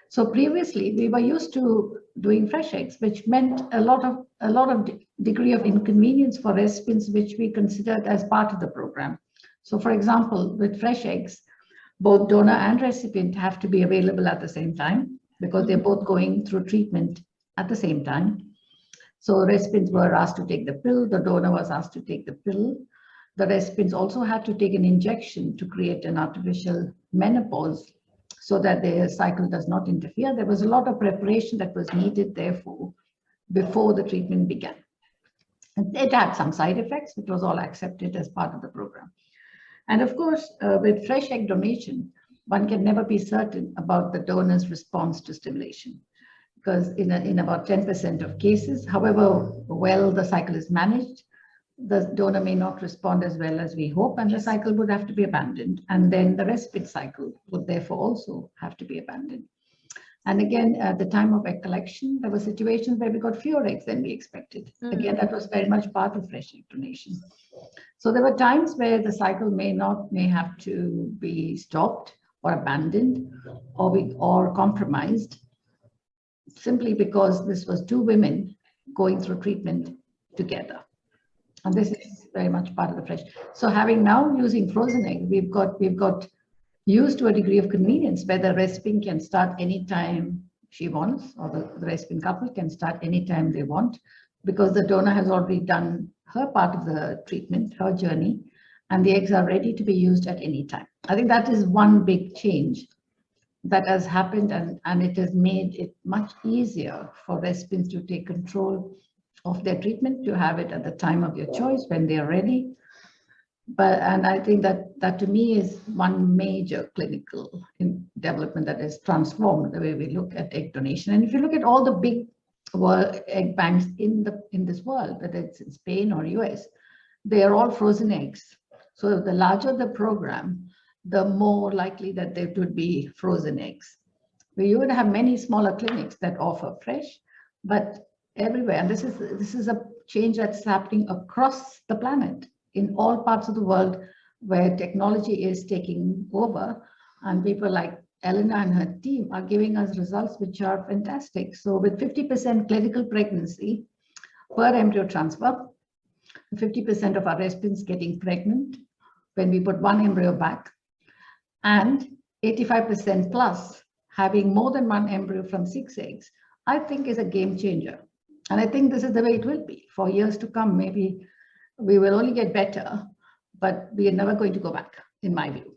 So previously we were used to doing fresh eggs, which meant a lot of degree of inconvenience for recipients, which we considered as part of the program. So for example, with fresh eggs, both donor and recipient have to be available at the same time because they're both going through treatment at the same time. So recipients were asked to take the pill, the donor was asked to take the pill. The recipients also had to take an injection to create an artificial menopause so that their cycle does not interfere. There was a lot of preparation that was needed, therefore, before the treatment began. And it had some side effects, which was all accepted as part of the program. And of course, with fresh egg donation, one can never be certain about the donor's response to stimulation, because in about 10% of cases, however well the cycle is managed, the donor may not respond as well as we hope, and the cycle would have to be abandoned. And then the recipient cycle would therefore also have to be abandoned. And again, at the time of egg collection, there were situations where we got fewer eggs than we expected. Again, that was very much part of fresh egg donation. So there were times where the cycle may have to be stopped or abandoned or compromised, simply because this was two women going through treatment together. And this is very much part of the fresh. So having now using frozen egg, we've got used to a degree of convenience where the recipient can start anytime she wants, or the recipient couple can start anytime they want, because the donor has already done her part of the treatment, her journey, and the eggs are ready to be used at any time. I think that is one big change that has happened, and it has made it much easier for recipients to take control of their treatment, to have it at the time of your choice when they are ready. And I think that to me is one major clinical development that has transformed the way we look at egg donation. And if you look at all the big egg banks in this world, whether it's in Spain or US, they are all frozen eggs. So the larger the program, the more likely that there would be frozen eggs. You would have many smaller clinics that offer fresh, but everywhere, and this is a change that's happening across the planet, in all parts of the world where technology is taking over, and people like Elena and her team are giving us results which are fantastic. So with 50% clinical pregnancy per embryo transfer, 50% of our recipients getting pregnant when we put one embryo back, and 85% plus having more than one embryo from 6 eggs, I think is a game changer. And I think this is the way it will be for years to come. Maybe we will only get better, but we are never going to go back, in my view.